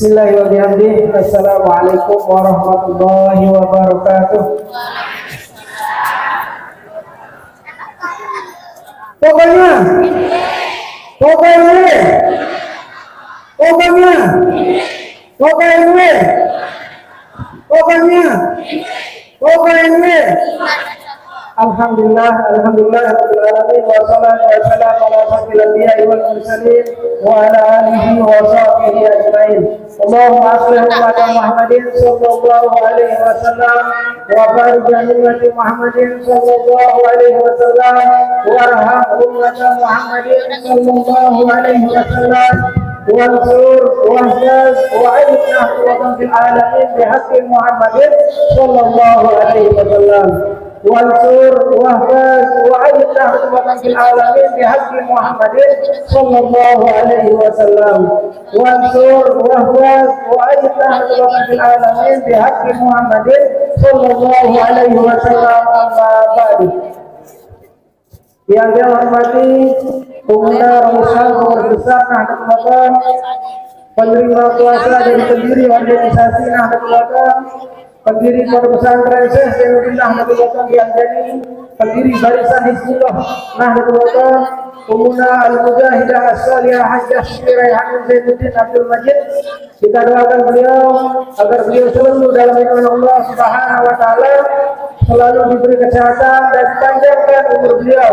Bismillahirrahmanirrahim. Assalamualaikum warahmatullahi wabarakatuh. Pokoknya, pokoknya, pokoknya, pokoknya, pokoknya, pokoknya. Alhamdulillah, alhamdulillah, rabbil alamin, wassalatu wassalamu ala asyrofil anbiya'i wal mursalin wa ala alihi wa sahbihi ajmain. Allahumma shalli ala Muhammadin sallallahu alaihi wasallam wa barik ala ummati Muhammadin sallallahu alaihi wasallam warham ummata Muhammadin sallallahu alaihi wasallam wansur wahjaz wa aidna wa fil alamin bihaqqi Muhammadin sallallahu alaihi wasallam. wansur wahbaz wa'aidna hudwatan fil alamin bihaqqi Muhammadin sallallahu alaihi wasallam wansur wahbaz wa'aidna hudwatan fil alamin bihaqqi Muhammadin sallallahu alaihi wasallam. Amma ba'du. Yang saya hormati pemuda Rausan Pengurus Besar Nahdlatul Ulama, penerima kuasa dari pendiri organisasi Nahdlatul Ulama, pendiri Pondok Pesantren Syekh Zainuddin Nahdlatul Ulama Dianjani, pendiri Barisan Hizbullah Nahdlatul Ulama, pemuda Al-Mujahidah As-Salihah Hajjah Sri Raihanun Zainuddin Abdul Majid. Kita doakan beliau agar beliau selalu dalam lindungan Allah Subhanahu wa taala, selalu diberi kesehatan dan panjangkan umur beliau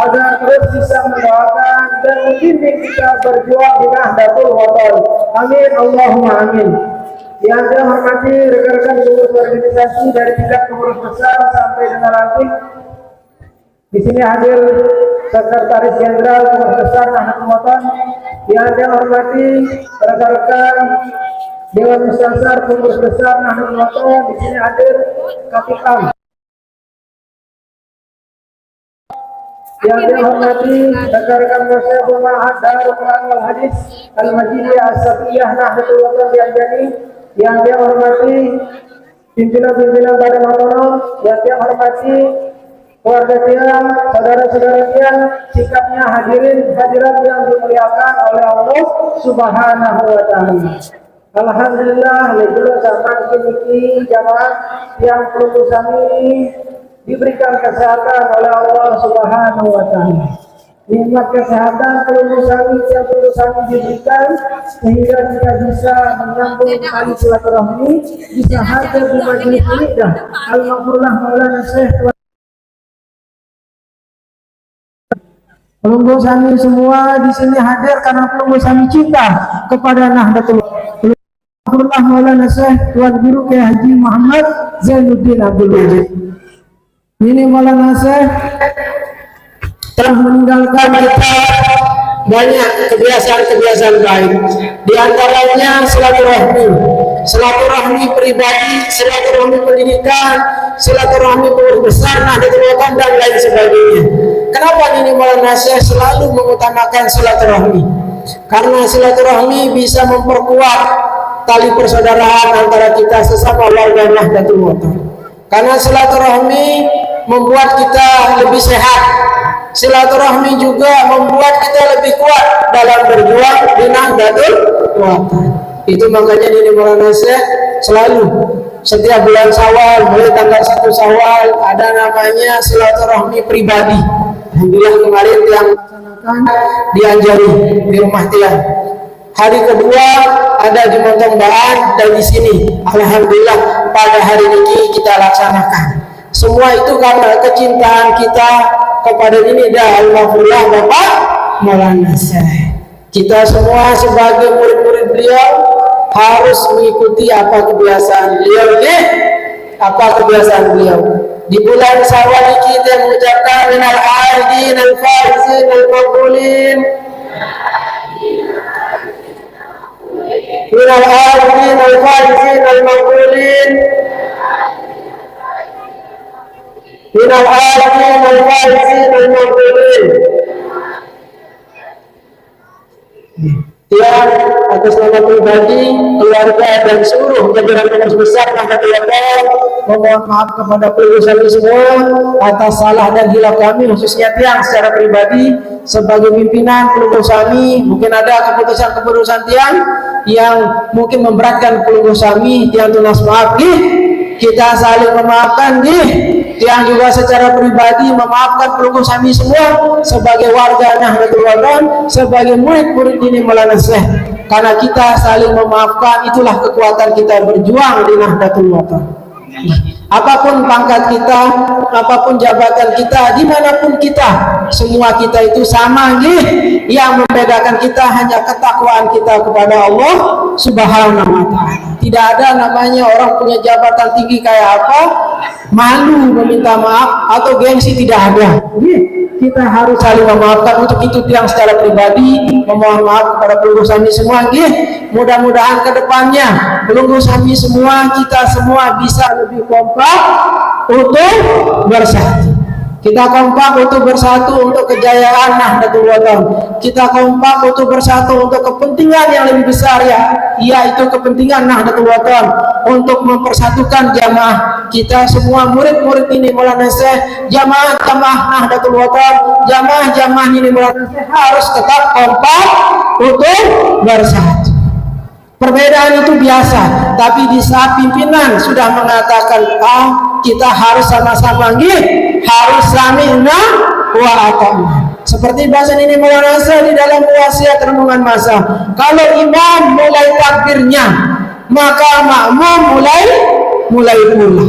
agar terus bisa mendoakan dan membimbing kita berjuang di Nahdlatul Ulama. Amin Allahumma amin. Yang saya hormati rekan-rekan pengurus organisasi dari tingkat pengurus besar sampai dengan ranting. Di sini hadir Sekretaris Jenderal Pengurus Besar Nahdlatul Ulama. Yang saya hormati rekan-rekan Dewan Musyawarah Pengurus Besar Nahdlatul Ulama. Di sini hadir Kapitang. Yang saya hormati rekan-rekan Masyarakat Ma'had Darul Quran wal Hadis Al-Majidiyah As-Safiyah Nahdlatul Ulama Dianjani. Yang saya hormati pimpinan-pimpinan Badan Otonom, yang saya hormati keluarga dia, saudara-saudara dia, sikapnya hadirin hadirat yang dimuliakan oleh Allah Subhanahu wa taala. Alhamdulillah, lejulah zaman kini jamaah yang perlu kami diberikan kesehatan oleh Allah Subhanahu wa taala. Nikmat kesehatan perlu kami diberikan sehingga kita bisa menyambung tali silaturahmi, bisa hadir di majelis ini dan al-maghfurlah Maulana Syekh. Pelunggu kami semua di sini hadir karena pelunggu kami cinta kepada Nahdlatul Ulama. Alhamdulillah Maulana Syekh Tuan Guru Kiai Haji Muhammad Zainuddin Abdul Majid. Ini Maulana Syekh telah meninggalkan kita banyak kebiasaan-kebiasaan baik. Di antaranya silaturahmi, silaturahmi pribadi, silaturahmi pendidikan, silaturahmi pengurus besar Nahdlatul Ulama dan lain sebagainya. Kenapa ini Maulana Syekh selalu mengutamakan silaturahmi? Karena silaturahmi bisa memperkuat tali persaudaraan antara kita sesama warga Nahdlatul Ulama. Karena silaturahmi membuat kita lebih sehat. Silaturahmi juga membuat kita lebih kuat dalam berjuang di Nahdlatul Ulama. Itu makanya ini Maulana Syekh selalu setiap bulan Syawal, mulai tanggal 1 Syawal ada namanya silaturahmi pribadi. Alhamdulillah kemarin yang dianjari di rumah Tiang. Hari kedua ada di Montong-Baan dan di sini. Alhamdulillah pada hari ini kita laksanakan. Semua itu karena kecintaan kita kepada ini dah al-maghfurlah Bapak Maulana Syekh. Kita semua sebagai murid-murid beliau harus mengikuti apa kebiasaan beliau ya? Apa kebiasaan beliau? Di bulan Syawal kita mengucapkan minal aidin al-faizin al-maqbulin. Minal aidin al-faizin al-maqbulin. Minal aidin al-faizin al-maqbulin. Tiang atas nama pribadi, keluarga dan seluruh jajaran pengurus besar Nahdlatul Ulama, memohon maaf kepada peluru kami semua atas salah dan hilaf kami, khususnya Tiang secara pribadi sebagai pimpinan peluru kami. Mungkin ada keputusan-keputusan Tiang yang mungkin memberatkan peluru kami. Tiang tunas maaf, kita saling memaafkan, Tiang juga secara pribadi memaafkan peluru kami semua sebagai warga Nahdlatul Ulama, sebagai murid-murid ini Maulana Syekh. Karena kita saling memaafkan, itulah kekuatan kita berjuang di Nahdlatul Ulama. Apapun pangkat kita, apapun jabatan kita, dimanapun kita, semua kita itu sama, yang membedakan kita hanya ketakwaan kita kepada Allah Subhanahu wa Ta'ala. Tidak ada namanya orang punya jabatan tinggi kayak apa malu meminta maaf atau gengsi, tidak ada. Kita harus saling memaafkan. Untuk itu Tiang secara pribadi memohon maaf kepada peluru kami semua. Mudah-mudahan kedepannya peluru kami semua, kita semua bisa lebih kompak untuk bersatu. Kita kompak untuk bersatu untuk kejayaan Nahdlatul Ulama. Kita kompak untuk bersatu untuk kepentingan yang lebih besar, yaitu kepentingan Nahdlatul Ulama, untuk mempersatukan jamaah kita semua, murid-murid ini Maulana Syekh, jamaah-jamaah Nahdlatul Ulama, jamaah-jamaah ini Maulana Syekh harus tetap kompak untuk bersatu. Perbedaan itu biasa, tapi di saat pimpinan sudah mengatakan kita harus sama-sama, harus sami'na wa ata'na. Seperti bahasa ini Maulana Syekh di dalam wasiat renungan masa, kalau imam mulai takbirnya, maka makmum mulai pula.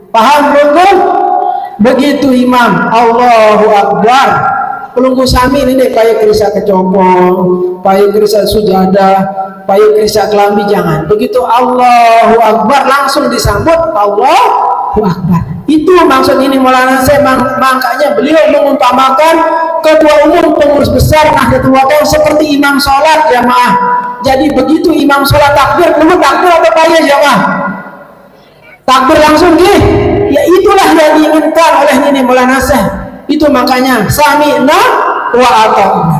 Paham belum? Begitu imam Allahu Akbar, pelunggu sami ini payah kerisa kecopong, payah kerisa sujadah, payah kerisa kelambi, jangan. Begitu Allahu Akbar langsung disambut Allahu Akbar. Itu maksud ini Maulana Syekh. Makanya beliau mengumpamakan ketua umum pengurus besar Nahdlatul Ulama seperti imam sholat jamaah. Jadi begitu imam sholat takbir, belum takbir atau payah jamaah? Takbir langsung, ya itulah yang diinginkan oleh ini Maulana Syekh. Itu makanya sami'na wa ata'na.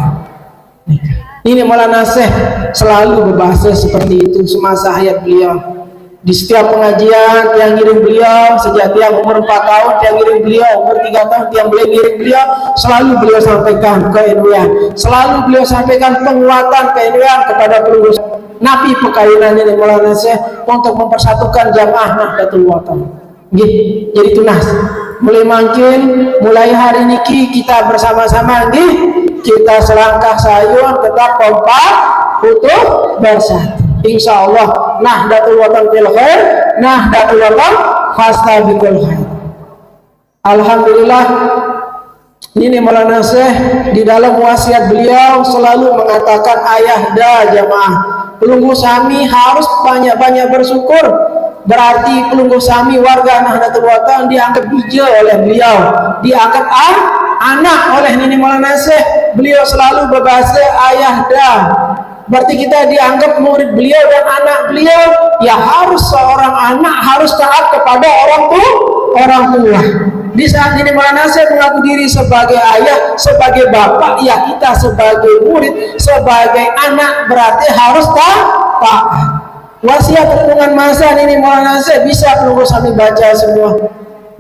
Ini Maulana Syekh selalu berbahasa seperti itu semasa hayat beliau. Di setiap pengajian yang ngiring beliau, sejak Tiang umur 4 tahun, Tiang ngiring beliau, umur 3 tahun, Tiang boleh ngiring beliau, selalu beliau sampaikan ke-NU, selalu beliau sampaikan penguatan ke-NU kepada pelurus Nabi pekainan ini Maulana Syekh untuk mempersatukan jamaah Nahdlatul Ulama. Jadi tunas, mulai makin, mulai hari ini kita bersama-sama, kita selangkah sayun tetap kompak untuk bersatu. Insya Allah Nahdlatul Ulama fil khair, Nahdlatul Ulama fastabiqul khair. Alhamdulillah, ini Maulana Syekh di dalam wasiat beliau selalu mengatakan ayahda jamaah, pelunggu sami harus banyak-banyak bersyukur. Berarti pelunggu sami warga Nahdlatul Ulama dianggap hijau oleh beliau, dianggap anak oleh Nini Maulana Syekh. Beliau selalu berbahasa ayahda. Berarti kita dianggap murid beliau dan anak beliau. Ya harus seorang anak harus taat kepada orang tua. Di saat ini Maulana Syekh mengaku diri sebagai ayah, sebagai bapak, ya kita sebagai murid, sebagai anak berarti harus taat. Wasiat renungan masa ini Maulana Syekh bisa pelunggu kami baca semua,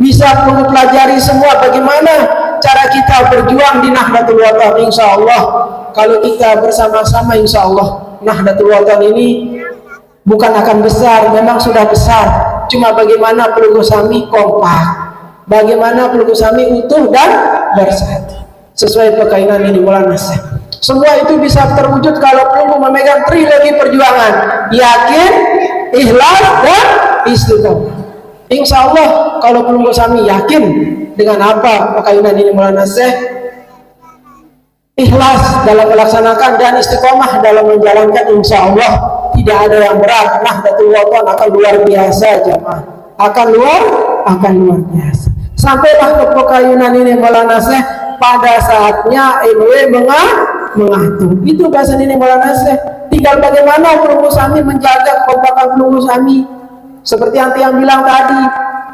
bisa pelunggu pelajari semua bagaimana cara kita berjuang di Nahdlatul Ulama. Insya Allah kalau kita bersama-sama, insya Allah Nahdlatul Ulama ini bukan akan besar, memang sudah besar. Cuma bagaimana pelunggu kami kompak, bagaimana pelunggu kami utuh dan bersatu sesuai pekainan ini Maulana Syekh. Semua itu bisa terwujud kalau pelunggu memegang trilogi perjuangan: yakin, ikhlas, dan istiqomah. Insya Allah kalau pelunggu kami yakin dengan apa pekainan ini Maulana Syekh, ikhlas dalam melaksanakan dan istiqomah dalam menjalankan, insya Allah tidak ada yang berat. Nahdlatul Ulama akan luar biasa jamaah, akan luar biasa. Sampailah ke pekayunan ini Maulana Syekh pada saatnya NW mengatur. Itu bahasa ini Maulana Syekh. Tinggal bagaimana pelunggu kami menjaga kekompakan pelunggu kami. Seperti yang Tiang bilang tadi,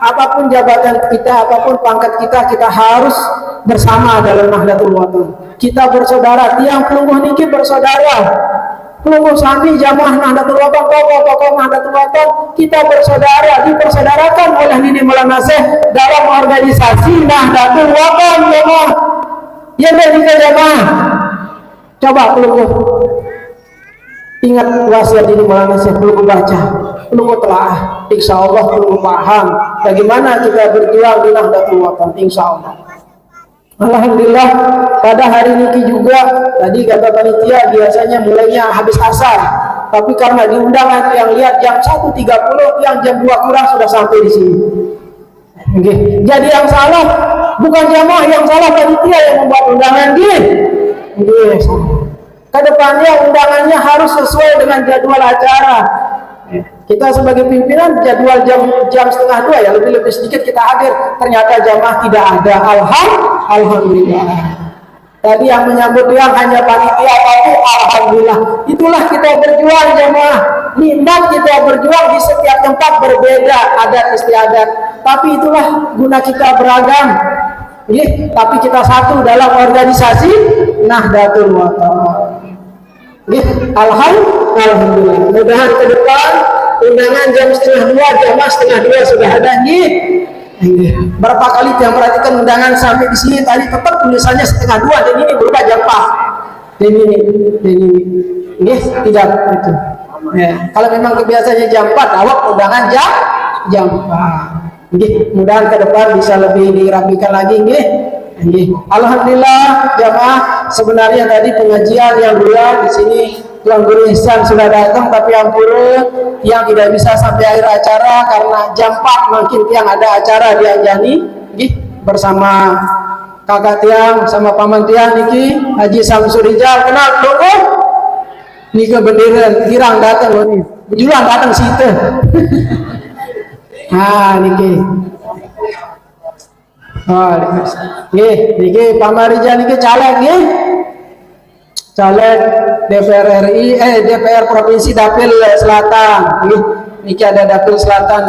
apapun jabatan kita, apapun pangkat kita, kita harus bersama dalam Nahdlatul Ulama. Kita bersaudara. Tiang pelunggu niki bersaudara. Pelunggu sami jamaah Nahdlatul Wathon, tokoh-tokoh Nahdlatul Wathon, kita bersaudara, dipersaudarakan oleh Nini Maulana Syekh dalam organisasi Nahdlatul Wathon. Jamaah yang dari jamaah, coba pelunggu ingat wasiat Nini Maulana Syekh, pelunggu baca, pelunggu telah, insya Allah pelunggu paham bagaimana kita berjuang di Nahdlatul Wathon, insya Allah. Alhamdulillah pada hari ini juga tadi kata panitia biasanya mulainya habis asar, tapi karena di undangan yang lihat jam 1.30, yang jam 2 kurang sudah sampai di sini. Okay. Jadi yang salah bukan jamaah, yang salah panitia yang membuat undangan dia. Yes. Kedepannya undangannya harus sesuai dengan jadwal acara. Kita sebagai pimpinan jadwal jam 1:30 ya, lebih sedikit kita hadir, ternyata jamaah tidak ada. Alhamdulillah. Tadi yang menyambut dia hanya panitia, tapi alhamdulillah. Itulah kita berjuang jamaah. Niat kita berjuang di setiap tempat berbeda, adat istiadat. Tapi itulah guna kita beragam. Tapi kita satu dalam organisasi Nahdlatul Wathon. Alhamdulillah. Mudah-mudahan ke depan undangan jam 1:30, jamaah 1:30 sudah ada nih. Berapa kali yang perhatikan undangan sampai di sini tadi tetap tulisannya 1:30 dan ini berubah jam 4. Dan ini tidak itu. Ya, kalau memang kebiasaannya jam 4, awak undangan jam 4. Mudah-mudahan ke depan bisa lebih dirapikan lagi nggih. Alhamdulillah jamaah, sebenarnya tadi pengajian yang dua di sini Tuan Guru Ihsan sudah datang, tapi ampun yang tidak bisa sampai akhir acara karena jam 4 makin tiang ada acara di Anjani bersama kakak tiang sama paman tiang niki Haji Samsul Rijal. Kenal dulu niki bendera kirang datang loh nih, bejulang datang situ. Niki niki paman Rijal niki caleg nih, caleg DPR RI, DPR Provinsi Dapil Selatan. Niki ada Dapil Selatan,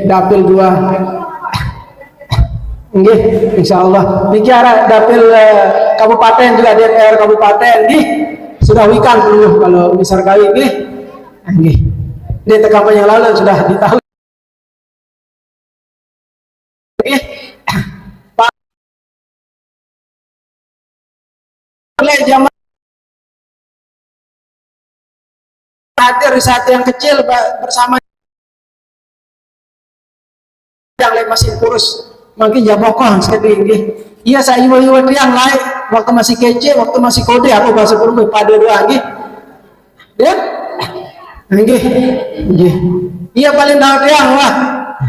Dapil 2. Insya Allah. Niki ada Dapil Kabupaten juga, DPR Kabupaten. Sudah wikan dulu kalau misal kali Di kampanye yang lalu sudah ditahu. Oleh jamaah hadir di saat yang kecil bersama yang lain masih kurus makin jabokong sedih. Iya saya iwa yang lain waktu masih kece, waktu masih kode aku bahasa perlu pada doa ya iya paling tahu yang wah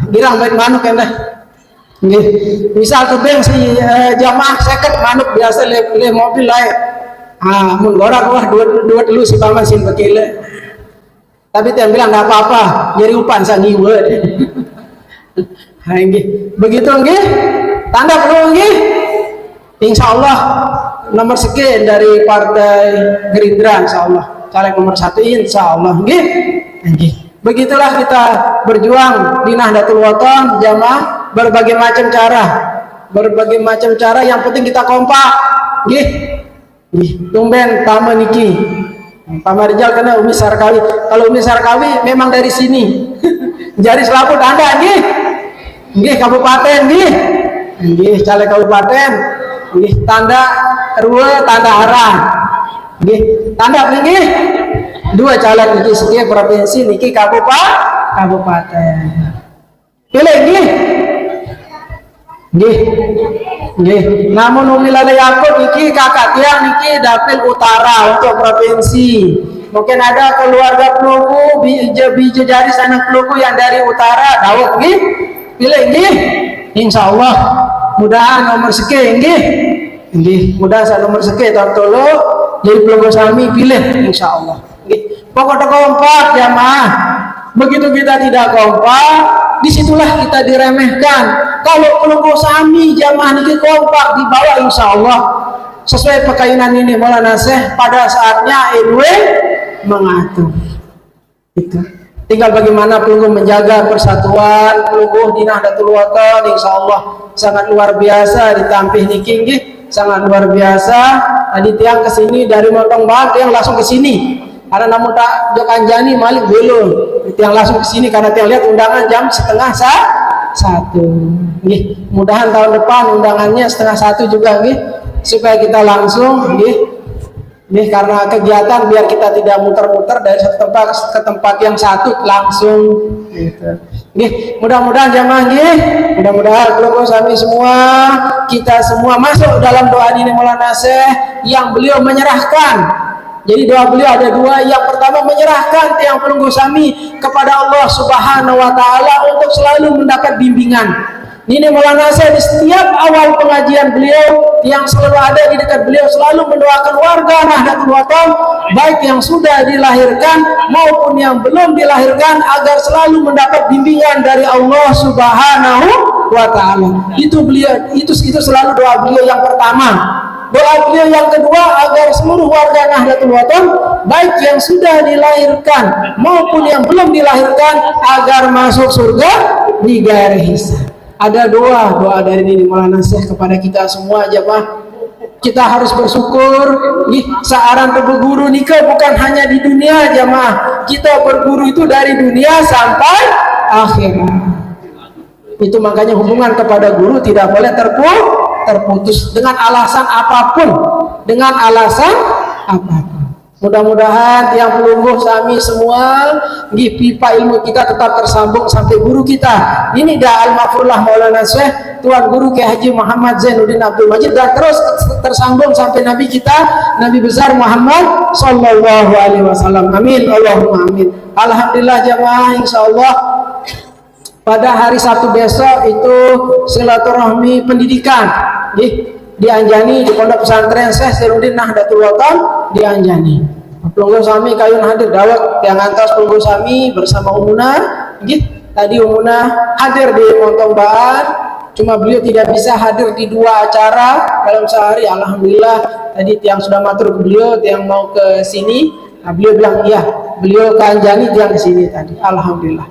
girang baik manuk ya misal tuh beng si jamaah seket manuk biasa le mobil lain mun gorak wah dua dulu si paman sin bekile. Tapi dia bilang nggak apa-apa, jadi upan sangiwe. Begitu nggih, tanda perlu nggih. Insya Allah nomor sekian dari Partai Gerindra, Insya Allah caleg nomor 1, Insya Allah nggih. Begitulah kita berjuang di Nahdlatul Wathon jamaah, berbagai macam cara, yang penting kita kompak nggih. Tumben tamu niki Pak Rijal karena Umi Sarkawi. Kalau Umi Sarkawi memang dari sini. Jari selaput Anda nggih kabupaten nggih caleg kabupaten nggih tanda RW tanda arah nggih tanda nggih 2 caleg niki sekian provinsi niki kabupaten pilih nggih namun Umi Lala Yakub niki kakak tiang niki Dapil Utara untuk provinsi. Mungkin ada keluarga Pelunggu bija jari anak Pelunggu yang dari utara Dawud nggih pilih nggih insya Allah mudahan nomor sekian nggih mudah nomor sekian tolo jadi Pelunggu sami pilih insya Allah nggih. Pokoknya kompak jamaah, begitu kita tidak kompak disitulah kita diremehkan. Kalau Pelunggu sami jamaah niki kompak di bawah insya Allah sesuai pekainan ini Maulana Syekh pada saatnya RW mengatur itu. Tinggal bagaimana Pelunggu menjaga persatuan Pelunggu di Nahdlatul Wathon insya Allah sangat luar biasa ditampih niki sangat luar biasa. tadi tiang ke sini dari Montong Bahar, tiang langsung ke sini. Karena namun tak Jok Anjani Malik belum. Tiang langsung ke sini karena tiang lihat undangan jam 12:30. Nggih, mudahan tahun depan undangannya 12:30 juga nggih, supaya kita langsung nggih. Nih karena kegiatan biar kita tidak muter-muter dari satu tempat ke tempat yang satu langsung gitu. Nih, mudah-mudahan jamaah nggih, mudah-mudahan keluarga kami semua, kita semua masuk dalam doa ini Maulana Syekh yang beliau menyerahkan. Jadi doa beliau ada dua. Yang pertama menyerahkan tiang pelunggu sami kepada Allah Subhanahu wa taala untuk selalu mendapat bimbingan. Ini Maulana Syekh di setiap awal pengajian beliau yang selalu ada di dekat beliau selalu mendoakan warga Nahdlatul Wathon baik yang sudah dilahirkan maupun yang belum dilahirkan agar selalu mendapat bimbingan dari Allah Subhanahu wa taala. Itu beliau itu selalu doa beliau yang pertama. Doa beliau yang kedua agar seluruh warga Nahdlatul Wathon baik yang sudah dilahirkan maupun yang belum dilahirkan agar masuk surga di gairah hisab. Ada doa dari Nini Maulana Syekh kepada kita semua jemaah. Kita harus bersyukur seorang berguru nikah bukan hanya di dunia jemaah. Kita berguru itu dari dunia sampai akhirat. Itu makanya hubungan kepada guru tidak boleh terputus dengan alasan apapun, Mudah-mudahan tiang pelungguh sami semua di pipa ilmu kita tetap tersambung sampai guru kita. Ini dah Al-Mafurlah Maulana Syekh Tuan Guru Kiai Haji Muhammad Zainuddin Abdul Majid dan terus tersambung sampai Nabi kita Nabi besar Muhammad sallallahu alaihi wasallam. Amin Allahumma amin. Alhamdulillah jamaah, insyaallah pada hari Sabtu besok itu silaturahmi pendidikan di Anjani di Pondok Pesantren Syekh Zainuddin Nahdlatul Wathon di Anjani. Pelungguh sami kayun hadir dawet yang antos pelungguh sami bersama Umuna. Tadi Umuna hadir di Montong Bahar, cuma beliau tidak bisa hadir di dua acara dalam sehari. Alhamdulillah tadi tiang sudah matur ke beliau, tiang mau ke sini. Nah, beliau bilang iya, beliau ke Anjani, tiang ke sini tadi. Alhamdulillah.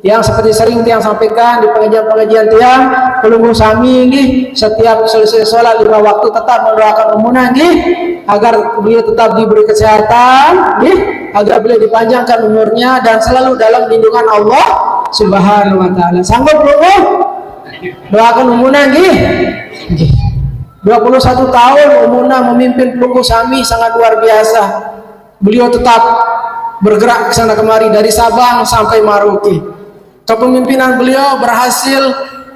Yang seperti sering tiang sampaikan di pengajian-pengajian tiang pelungguh sami setiap selesai sholat 5 waktu tetap mendoakan Umunah agar beliau tetap diberi kesehatan agar beliau dipanjangkan umurnya dan selalu dalam lindungan Allah Subhanahu wa taala. Sanggup pelungguh doakan Umunah 21 tahun Umunah memimpin pelungguh sami sangat luar biasa. Beliau tetap bergerak ke sana kemari dari Sabang sampai Merauke. Kepemimpinan beliau berhasil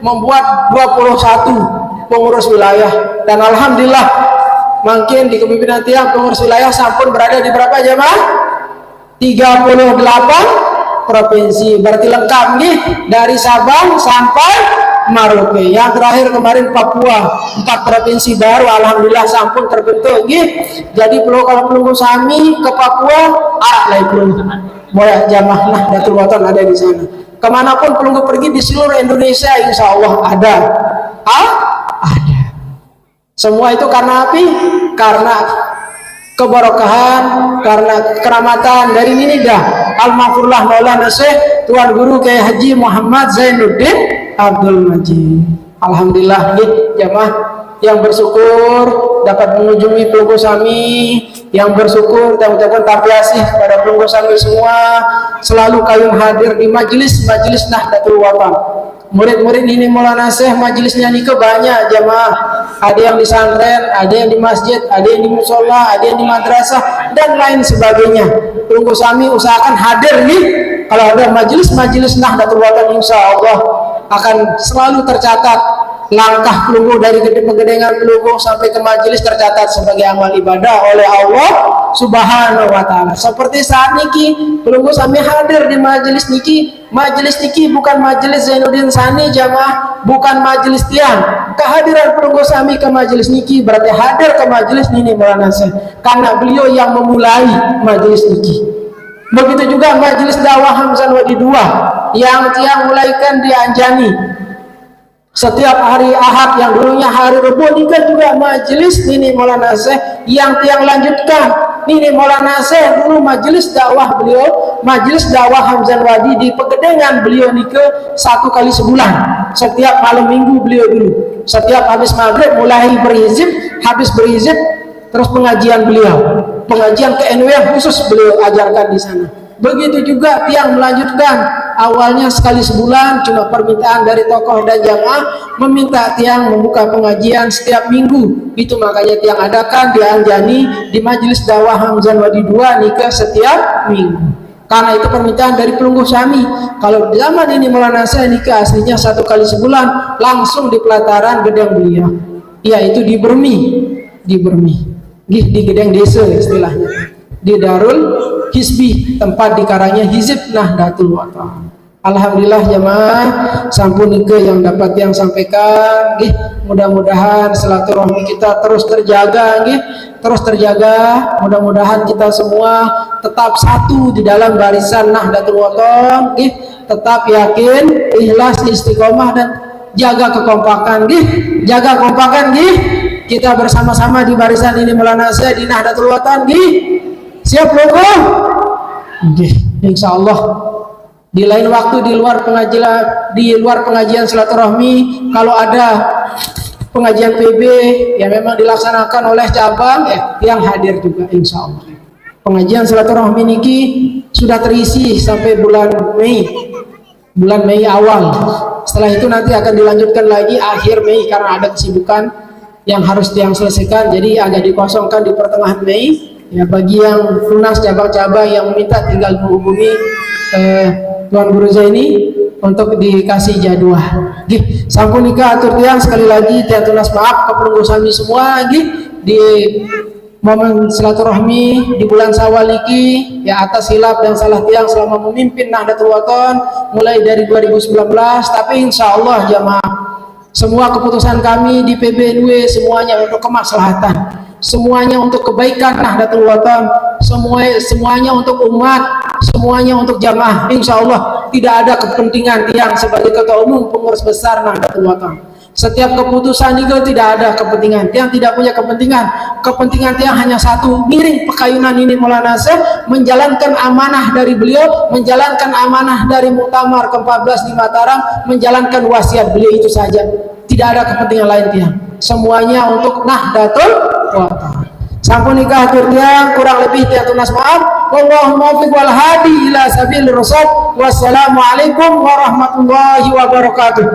membuat 21 pengurus wilayah dan alhamdulillah makin di kepemimpinan tiang pengurus wilayah sampun berada di berapa jemaah? 38 provinsi. Berarti lengkap dari Sabang sampai Merauke. Yang terakhir kemarin Papua, 4 provinsi baru alhamdulillah sampun terbentuk Jadi kalau pelungguh sami ke Papua boleh jamaah Nahdlatul Wathon ada di sana. Kemanapun pelungguh pergi di seluruh Indonesia insya Allah ada. Ada. Semua itu karena apa? Karena keberkahan, karena keramatan dari Ninidah Al-Mafurlah Maulana Syekh Tuan Guru Kiai Haji Muhammad Zainuddin Abdul Majid. Alhamdulillah jamaah yang bersyukur dapat mengunjungi pelungguh sami, yang bersyukur dan mengucapkan tapiasih kepada pelungguh sami semua selalu kayun hadir di majelis Nahdlatul Wathon. Murid-murid ini Maulana Syekh majelisnya nikah banyak jamaah. Ada yang di santren, ada yang di masjid, ada yang di musola, ada yang di madrasah dan lain sebagainya. Pelungguh sami usahakan hadir kalau ada majelis Nahdlatul Wathon insya Allah akan selalu tercatat. Langkah pelungguh dari pegedengan pelungguh sampai ke majelis tercatat sebagai amal ibadah oleh Allah Subhanahu wa taala. Seperti saat niki pelungguh sami hadir di majelis niki. Majelis niki bukan majelis Zainuddin Sani jamaah, bukan majelis tiang. Kehadiran pelungguh sami ke majelis niki berarti hadir ke majelis Nini Maulana Syekh karena beliau yang memulai majelis niki. Begitu juga majelis dakwah Hamzah Wadi 2 yang tiang mulaikan di Anjani. Setiap hari Ahad yang dulunya hari Rabu nikah juga majelis Nini Maulana Syekh yang tiang lanjutkan. Nini Maulana Syekh dulu majelis dakwah beliau, majelis dakwah Hamzah Wadi di Pegedengan beliau nikah 1 kali sebulan. Setiap malam minggu beliau dulu. Setiap habis maghrib mulai berizin, habis berizin terus pengajian beliau, pengajian ke NW yang khusus beliau ajarkan di sana. Begitu juga tiang melanjutkan, awalnya sekali sebulan cuma permintaan dari tokoh dan jamaah meminta tiang membuka pengajian setiap minggu. Itu makanya tiang adakan di Anjani di Majelis Dakwah Hamzan Wadi 2 nikah setiap minggu. Karena itu permintaan dari pelungguh Syami. Kalau di zaman ini Maulana saya nikah aslinya 1 kali sebulan langsung di pelataran gedeng beliau, yaitu di Bermi, di gedeng desa istilahnya, di Darul Hizbi, tempat dikarangnya Hizib Nahdlatul Wathon. Alhamdulillah jamaah sampun nikah yang dapat yang sampaikan. Mudah-mudahan silaturahmi kita terus terjaga, mudah-mudahan kita semua tetap satu di dalam barisan Nahdlatul Wathon, tetap yakin, ikhlas, istiqomah dan jaga kekompakan, kita bersama-sama di barisan ini Maulana saya di Nahdlatul Wathon, siap logo? Insyaallah di lain waktu di luar pengajian silaturahmi, kalau ada pengajian PB yang memang dilaksanakan oleh cabang yang hadir juga insyaallah. Pengajian silaturahmi niki sudah terisi sampai bulan Mei awal. Setelah itu nanti akan dilanjutkan lagi akhir Mei karena ada kesibukan yang harus selesaikan, jadi agak dikosongkan di pertengahan Mei. Ya, bagi yang lunas cabang-cabang yang meminta tinggal menghubungi Tuan Guru Zaini untuk dikasih jadwal. Sampun nikah atur tiang sekali lagi tiang tunas maaf ke pelungguh Sami semua di momen silaturahmi di bulan Syawal niki ya, atas hilaf dan salah tiang selama memimpin Nahdlatul Wathon mulai dari 2019, tapi insyaallah jamaah semua keputusan kami di PBNW semuanya untuk kemaslahatan, semuanya untuk kebaikan Nahdlatul Wathon, semuanya untuk umat, semuanya untuk jamaah. Insya Allah tidak ada kepentingan tiang sebagai ketua umum pengurus besar Nahdlatul Wathon. Setiap keputusan itu tidak ada kepentingan tiang, tidak punya kepentingan tiang hanya satu, miring pekayunan ini Maulana Syekh, menjalankan amanah dari beliau, menjalankan amanah dari Muktamar ke-14 di Mataram, menjalankan wasiat beliau, itu saja, tidak ada kepentingan lain tiang, semuanya untuk Nahdlatul Wathon. Sampun nikah atur tiang kurang lebih tiang tunas maaf. Wallahu muwaffiq wal hadi ila sabilir rasyad. Wassalamualaikum warahmatullahi wabarakatuh.